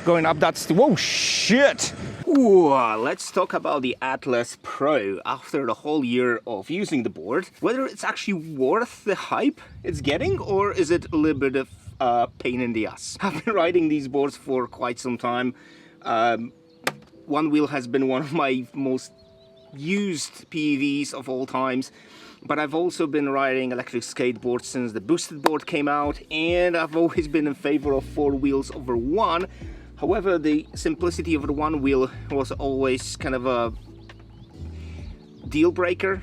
going up that whoa, shit! Ooh, let's talk about the Atlas Pro after the whole year of using the board. Whether it's actually worth the hype it's getting, or is it a little bit of pain in the ass. I've been riding these boards for quite some time. One wheel has been one of my most used PEVs of all times, but I've also been riding electric skateboards since the boosted board came out, and I've always been in favor of 4 wheels over one. However, the simplicity of the one wheel was always kind of a deal breaker,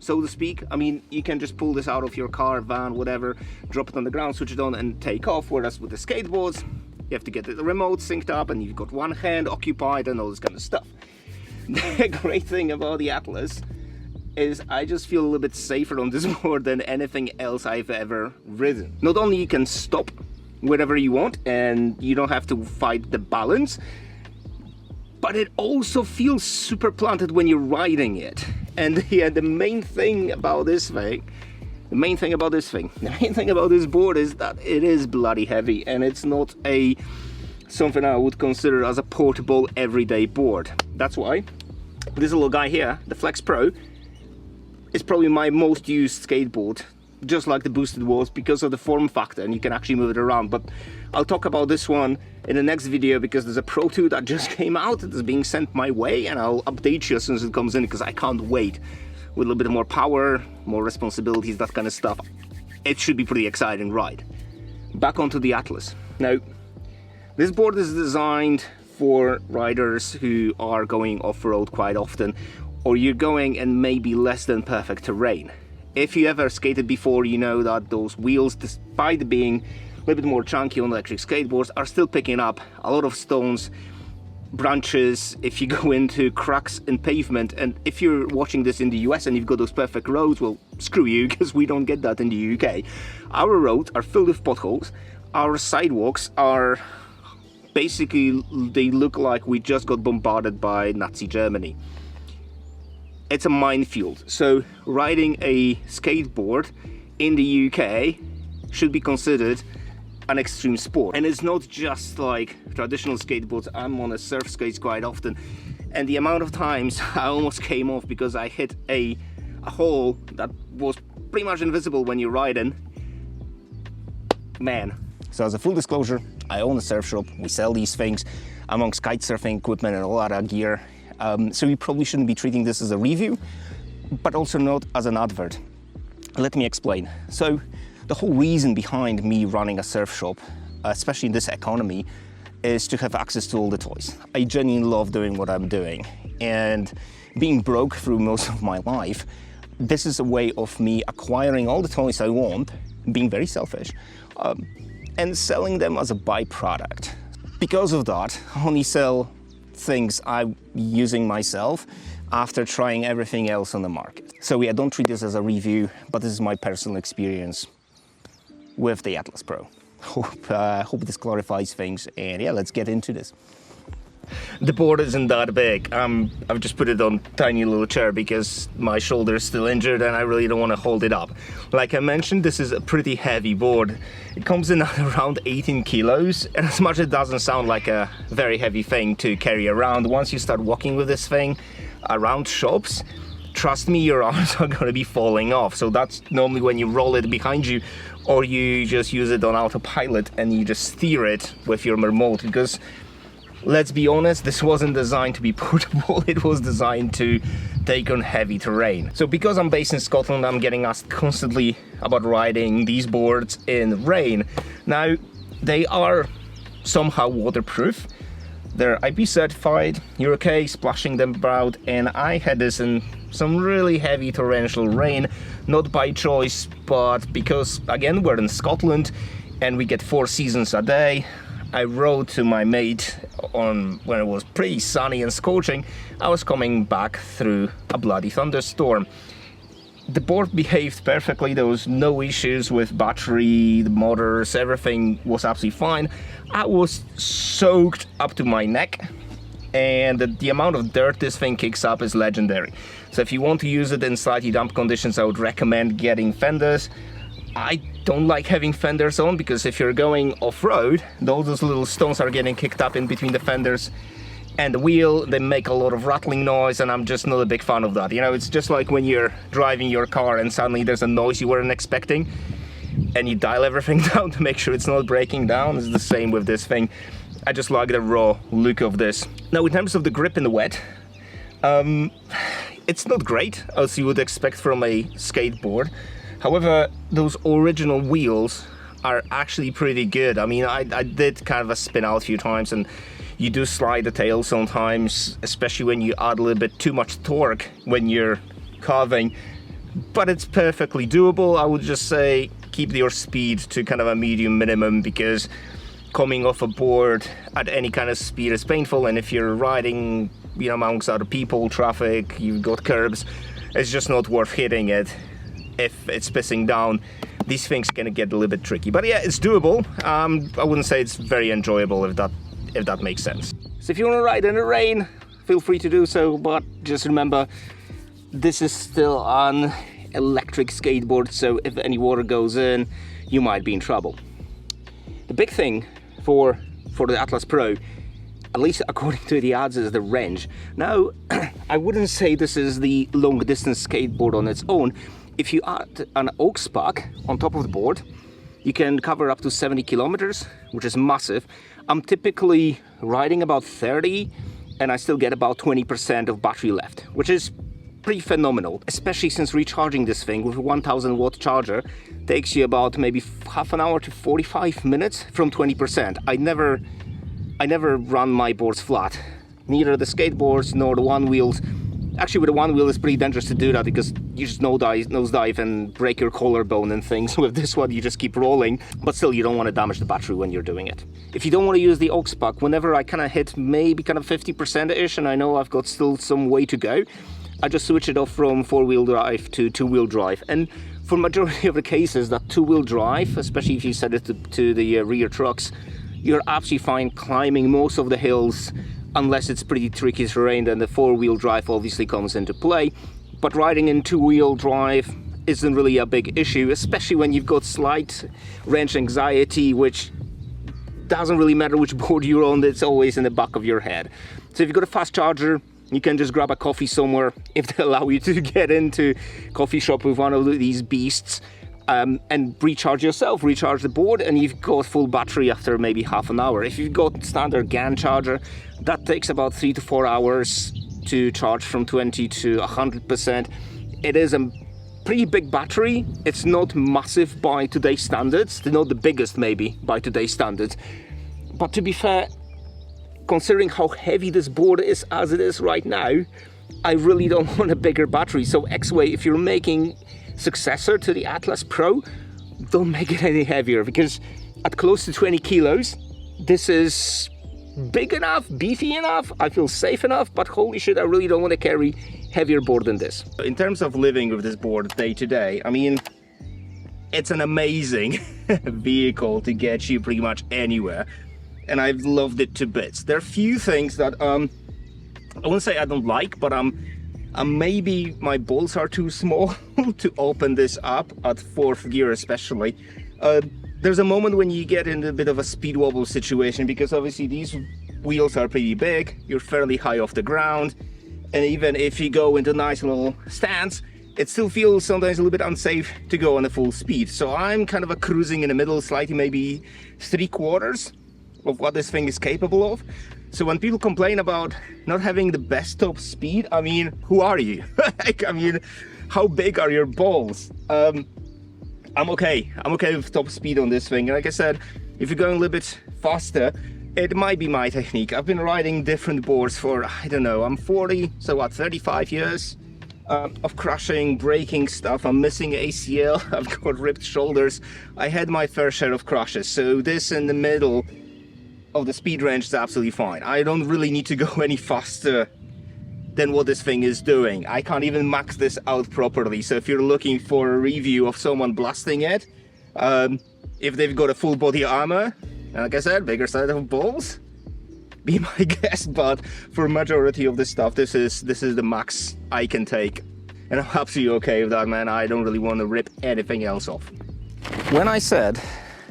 so to speak. I mean, you can just pull this out of your car, van, whatever, drop it on the ground, switch it on and take off, whereas with the skateboards, you have to get the remote synced up and you've got one hand occupied and all this kind of stuff. The great thing about the Atlas is I just feel a little bit safer on this board than anything else I've ever ridden. Not only you can stop wherever you want and you don't have to fight the balance, but it also feels super planted when you're riding it. And yeah, the main thing about this board is that it is bloody heavy, and it's not something I would consider as a portable everyday board. That's why this little guy here, the Flex Pro, is probably my most used skateboard, just like the boosted was, because of the form factor and you can actually move it around. But I'll talk about this one in the next video, because there's a Pro 2 that just came out that is being sent my way, and I'll update you as soon as it comes in, because I can't wait. With a little bit more power, more responsibilities, that kind of stuff, it should be pretty exciting ride. Back onto the Atlas. Now, this board is designed for riders who are going off-road quite often, or you're going in maybe less than perfect terrain. If you ever skated before, you know that those wheels, despite being a little bit more chunky on electric skateboards, are still picking up a lot of stones, branches, if you go into cracks in pavement. And if you're watching this in the US and you've got those perfect roads, well, screw you, because we don't get that in the UK. Our roads are filled with potholes. Our sidewalks are basically, they look like we just got bombarded by Nazi Germany. It's a minefield. So riding a skateboard in the UK should be considered an extreme sport. And it's not just like traditional skateboards. I'm on a surf skates quite often, and the amount of times I almost came off because I hit a hole that was pretty much invisible when you're riding, man. So as a full disclosure, I own a surf shop. We sell these things amongst kite surfing equipment and all that gear. So you probably shouldn't be treating this as a review, but also not as an advert. Let me explain. So the whole reason behind me running a surf shop, especially in this economy, is to have access to all the toys. I genuinely love doing what I'm doing, and being broke through most of my life, this is a way of me acquiring all the toys I want, being very selfish, and selling them as a byproduct. Because of that, I only sell things I'm using myself after trying everything else on the market. So yeah, don't treat this as a review, but this is my personal experience with the Atlas Pro. Hope this clarifies things, and yeah, let's get into this. The board isn't that big. I've just put it on a tiny little chair because my shoulder is still injured and I really don't want to hold it up. Like I mentioned, this is a pretty heavy board. It comes in at around 18 kilos, and as much as it doesn't sound like a very heavy thing to carry around, once you start walking with this thing around shops, trust me, your arms are going to be falling off. So that's normally when you roll it behind you, or you just use it on autopilot and you just steer it with your remote, because let's be honest, this wasn't designed to be portable. It was designed to take on heavy terrain. So because I'm based in Scotland, I'm getting asked constantly about riding these boards in rain. Now, they are somehow waterproof. They're IP certified, you're okay splashing them about, and I had this in some really heavy torrential rain, not by choice, but because, again, we're in Scotland and we get 4 seasons a day. I rode to my mate when it was pretty sunny and scorching. I was coming back through a bloody thunderstorm. The board behaved perfectly. There was no issues with battery, the motors, everything was absolutely fine. I was soaked up to my neck, and the amount of dirt this thing kicks up is legendary. So if you want to use it in slightly damp conditions, I would recommend getting fenders. I don't like having fenders on, because if you're going off-road, all those little stones are getting kicked up in between the fenders and the wheel. They make a lot of rattling noise, and I'm just not a big fan of that. You know, it's just like when you're driving your car and suddenly there's a noise you weren't expecting, and you dial everything down to make sure it's not breaking down. It's the same with this thing. I just like the raw look of this. Now, in terms of the grip in the wet, it's not great, as you would expect from a skateboard. However, those original wheels are actually pretty good. I mean, I did kind of a spin out a few times, and you do slide the tail sometimes, especially when you add a little bit too much torque when you're carving. But it's perfectly doable. I would just say keep your speed to kind of a medium minimum, because coming off a board at any kind of speed is painful, and if you're riding, you know, amongst other people, traffic, you've got curbs, it's just not worth hitting it. If it's pissing down, these things can get a little bit tricky. But yeah, it's doable. I wouldn't say it's very enjoyable, if that makes sense. So if you want to ride in the rain, feel free to do so, but just remember, this is still an electric skateboard, so if any water goes in, you might be in trouble. The big thing for the Atlas Pro, at least according to the ads, is the range. Now, I wouldn't say this is the long distance skateboard on its own. If you add an aux pack on top of the board, you can cover up to 70 kilometers, which is massive. I'm typically riding about 30, and I still get about 20% of battery left, which is pretty phenomenal, especially since recharging this thing with a 1000 watt charger takes you about maybe half an hour to 45 minutes from 20%. I never run my boards flat, neither the skateboards nor the one wheels. Actually, with the one wheel, it's pretty dangerous to do that, because you just nosedive and break your collarbone and things. With this one, you just keep rolling, but still, you don't want to damage the battery when you're doing it. If you don't want to use the aux pack, whenever I kind of hit maybe kind of 50%-ish, and I know I've got still some way to go, I just switch it off from four-wheel drive to two-wheel drive. And for majority of the cases, that two-wheel drive, especially if you set it to the rear trucks, you're absolutely fine climbing most of the hills, unless it's pretty tricky terrain, then the four-wheel drive obviously comes into play. But riding in two-wheel drive isn't really a big issue, especially when you've got slight range anxiety, which doesn't really matter which board you're on, it's always in the back of your head. So if you've got a fast charger, you can just grab a coffee somewhere, if they allow you to get into coffee shop with one of these beasts, and recharge yourself, recharge the board, and you've got full battery after maybe half an hour. If you've got standard GAN charger, that takes about 3 to 4 hours to charge from 20 to 100%. It is a pretty big battery. It's not massive by today's standards. They're not the biggest maybe by today's standards. But to be fair, considering how heavy this board is as it is right now, I really don't want a bigger battery. So Exway, if you're making successor to the Atlas Pro, don't make it any heavier, because at close to 20 kilos, this is big enough, beefy enough, I feel safe enough, but holy shit, I really don't want to carry heavier board than this. In terms of living with this board day to day, I mean, it's an amazing vehicle to get you pretty much anywhere, and I've loved it to bits. There are a few things that I wouldn't say I don't like, but maybe my balls are too small to open this up at fourth gear especially. There's a moment when you get in a bit of a speed wobble situation, because obviously these wheels are pretty big, you're fairly high off the ground, and even if you go into a nice little stance, it still feels sometimes a little bit unsafe to go on a full speed. So I'm kind of cruising in the middle, slightly maybe 3/4 of what this thing is capable of. So when people complain about not having the best top speed, I mean, who are you? Like, I mean, how big are your balls? I'm okay with top speed on this thing. And like I said, if you're going a little bit faster, it might be my technique. I've been riding different boards for, I don't know, I'm 40, so what, 35 years of crushing, breaking stuff. I'm missing ACL, I've got ripped shoulders. I had my fair share of crushes, so this in the middle of the speed range is absolutely fine. I don't really need to go any faster than what this thing is doing. I can't even max this out properly. So if you're looking for a review of someone blasting it, if they've got a full body armor, and like I said, bigger side of balls, be my guest. But for majority of this stuff, this is the max I can take, and I'm absolutely okay with that, man. I don't really want to rip anything else off. When I said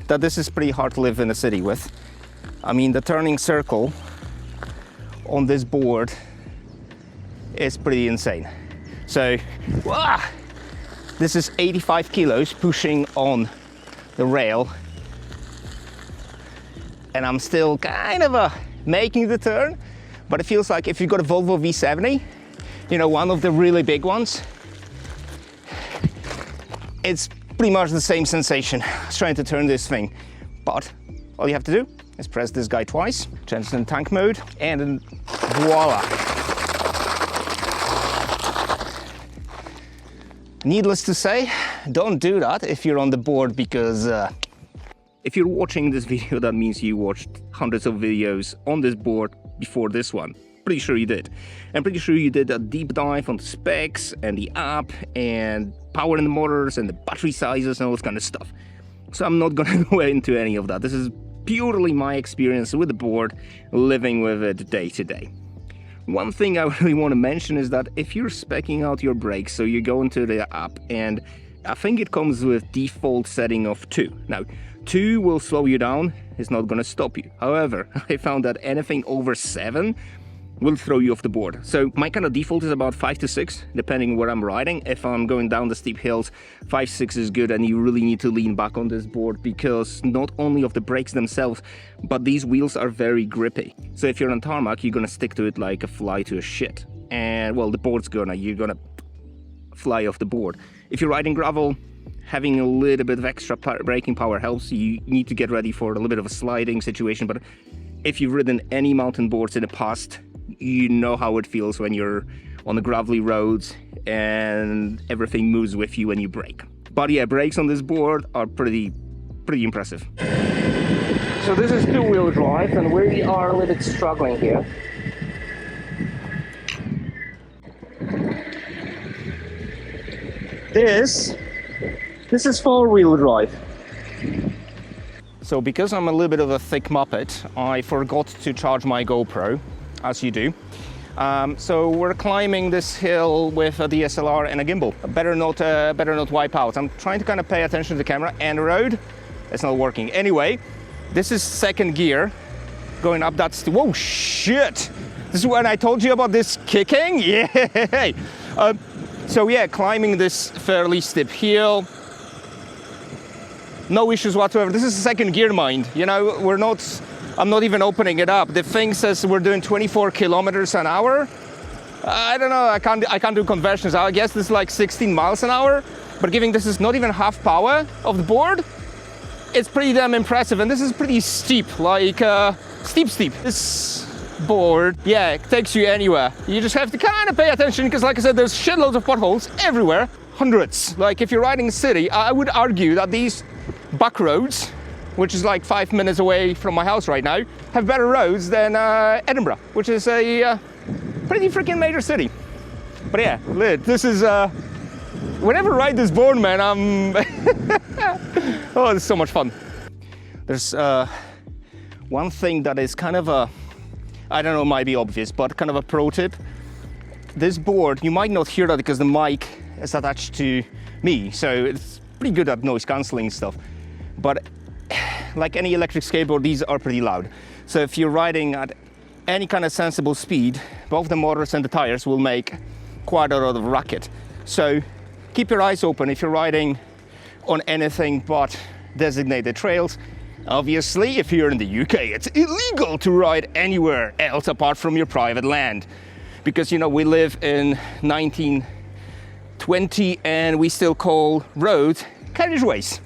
that this is pretty hard to live in a city with, I mean the turning circle on this board is pretty insane. So, this is 85 kilos pushing on the rail, and I'm still kind of making the turn, but it feels like if you've got a Volvo V70, you know, one of the really big ones, it's pretty much the same sensation as trying to turn this thing. But all you have to do is press this guy twice, change in tank mode, and then voila. Needless to say, don't do that if you're on the board, because if you're watching this video, that means you watched hundreds of videos on this board before this one. Pretty sure you did. I'm pretty sure you did a deep dive on the specs and the app and power in the motors and the battery sizes and all this kind of stuff. So I'm not gonna go into any of that. This is purely my experience with the board, living with it day to day. One thing I really want to mention is that if you're speccing out your brakes, so you go into the app, and I think it comes with default setting of 2. Now, 2 will slow you down, it's not going to stop you. However, I found that anything over 7 will throw you off the board. So my kind of default is about 5 to 6, depending where I'm riding. If I'm going down the steep hills, 5, 6 is good, and you really need to lean back on this board because not only of the brakes themselves, but these wheels are very grippy. So if you're on tarmac, you're gonna stick to it like a fly to a shit. And well, the board's you're gonna fly off the board. If you're riding gravel, having a little bit of extra braking power helps. You need to get ready for a little bit of a sliding situation, but if you've ridden any mountain boards in the past, you know how it feels when you're on the gravelly roads and everything moves with you when you brake. But yeah, brakes on this board are pretty impressive. So this is 2-wheel drive, and we are a little bit struggling here. This is 4-wheel drive. So because I'm a little bit of a thick muppet, I forgot to charge my GoPro, as you do. So we're climbing this hill with a DSLR and a gimbal. Better not wipe out. I'm trying to kind of pay attention to the camera and the road. It's not working. Anyway, this is second gear, going up that whoa, shit! This is when I told you about this kicking? Yeah! So yeah, climbing this fairly steep hill. No issues whatsoever. This is second gear, mind. You know, I'm not even opening it up. The thing says we're doing 24 kilometers an hour. I don't know, I can't do conversions. I guess this is like 16 miles an hour, but given this is not even half power of the board, it's pretty damn impressive. And this is pretty steep, like steep. This board, yeah, it takes you anywhere. You just have to kind of pay attention, because like I said, there's shitloads of potholes everywhere, hundreds. Like if you're riding a city, I would argue that these back roads, which is like 5 minutes away from my house right now, have better roads than Edinburgh, which is a pretty freaking major city. But yeah, this is, whenever I ride this board, man, oh, it's so much fun. There's one thing that is kind of a, I don't know, might be obvious, but kind of a pro tip. This board, you might not hear that because the mic is attached to me, so it's pretty good at noise cancelling stuff. But like any electric skateboard, these are pretty loud. So if you're riding at any kind of sensible speed, both the motors and the tires will make quite a lot of racket. So keep your eyes open if you're riding on anything but designated trails. Obviously, if you're in the UK, it's illegal to ride anywhere else apart from your private land. Because, you know, we live in 1920 and we still call roads carriageways,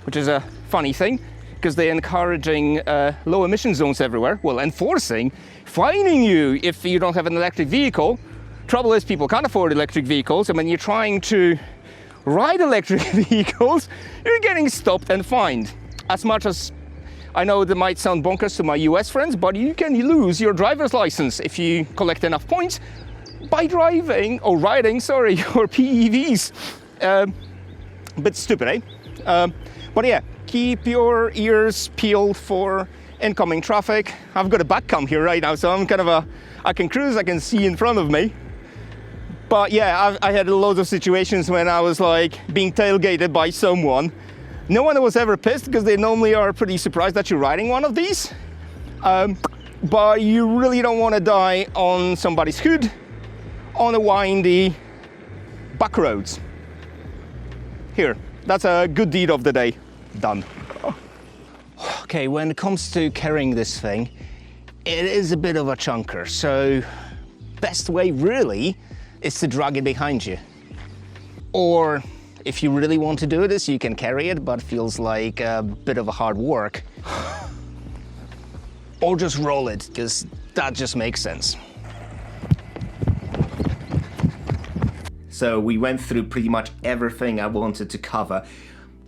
which is a funny thing, because they're encouraging low emission zones everywhere, well, enforcing, fining you if you don't have an electric vehicle. Trouble is, people can't afford electric vehicles, and when you're trying to ride electric vehicles, you're getting stopped and fined. As much as I know that might sound bonkers to my US friends, but you can lose your driver's license if you collect enough points by riding your PEVs. Bit stupid, eh? But yeah, keep your ears peeled for incoming traffic. I've got a back cam here right now, so I'm kind of I can cruise, I can see in front of me. But yeah, I had loads of situations when I was like being tailgated by someone, No one was ever pissed because they normally are pretty surprised that you're riding one of these. But you really don't want to die on somebody's hood on a windy back roads. Here, that's a good deed of the day. Done. Okay, when it comes to carrying this thing, it is a bit of a chunker. So best way really is to drag it behind you. Or if you really want to do this, you can carry it, but feels like a bit of a hard work. Or just roll it, because that just makes sense. So we went through pretty much everything I wanted to cover.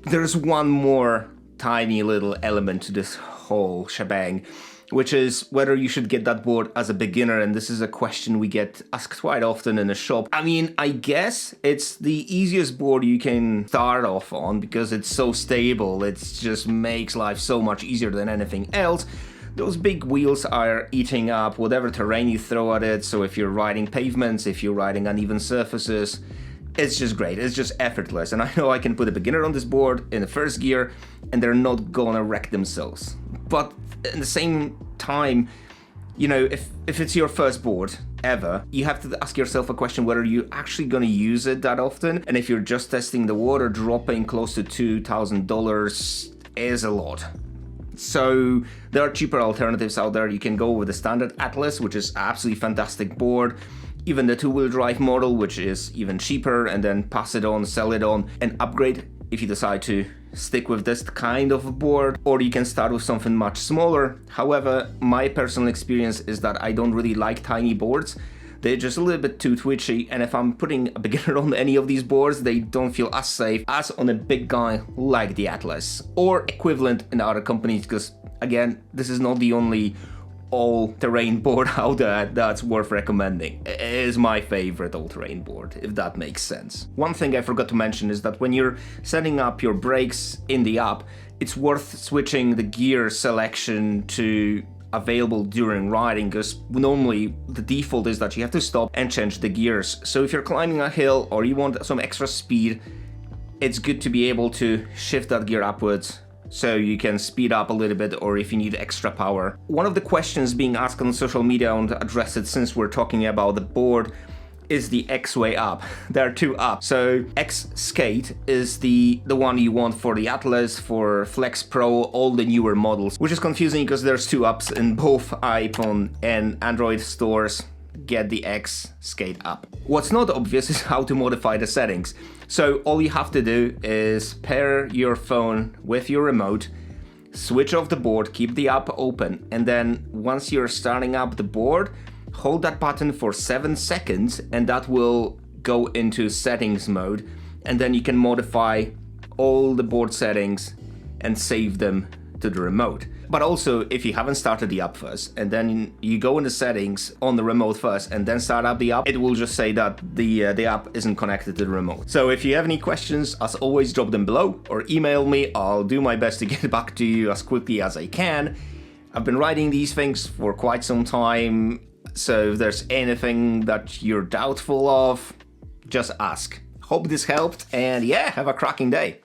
There's one more tiny little element to this whole shebang, which is whether you should get that board as a beginner, and this is a question we get asked quite often in the shop. I mean, I guess it's the easiest board you can start off on because it's so stable, it just makes life so much easier than anything else. Those big wheels are eating up whatever terrain you throw at it, so if you're riding pavements, if you're riding uneven surfaces, it's just great, it's just effortless. And I know I can put a beginner on this board in the first gear and they're not gonna wreck themselves. But at the same time, you know, if it's your first board ever, you have to ask yourself a question whether you're actually gonna use it that often. And if you're just testing the water, dropping close to $2,000 is a lot. So there are cheaper alternatives out there. You can go with the standard Atlas, which is absolutely fantastic board, even the two-wheel drive model, which is even cheaper, and then pass it on, sell it on, and upgrade if you decide to stick with this kind of board, or you can start with something much smaller. However, my personal experience is that I don't really like tiny boards. They're just a little bit too twitchy, and if I'm putting a beginner on any of these boards, they don't feel as safe as on a big guy like the Atlas, or equivalent in other companies, because again, this is not the only all-terrain board out there that's worth recommending. It is my favorite all-terrain board, if that makes sense. One thing I forgot to mention is that when you're setting up your brakes in the app, it's worth switching the gear selection to available during riding, because normally the default is that you have to stop and change the gears. So if you're climbing a hill or you want some extra speed, it's good to be able to shift that gear upwards so you can speed up a little bit, or if you need extra power. One of the questions being asked on social media, I want to address it since we're talking about the board, is the Exway app. There are two apps. So X-Skate is the one you want for the Atlas, for Flex Pro, all the newer models, which is confusing because there's two apps in both iPhone and Android stores. Get the X-Skate app. What's not obvious is how to modify the settings. So all you have to do is pair your phone with your remote, switch off the board, keep the app open, and then once you're starting up the board, hold that button for 7 seconds and that will go into settings mode, and then you can modify all the board settings and save them to the remote. But also, if you haven't started the app first and then you go in the settings on the remote first and then start up the app, it will just say that the app isn't connected to the remote. So if you have any questions, as always, drop them below or email me. I'll do my best to get back to you as quickly as I can. I've been riding these things for quite some time, so if there's anything that you're doubtful of, just ask. Hope this helped, and yeah, have a cracking day.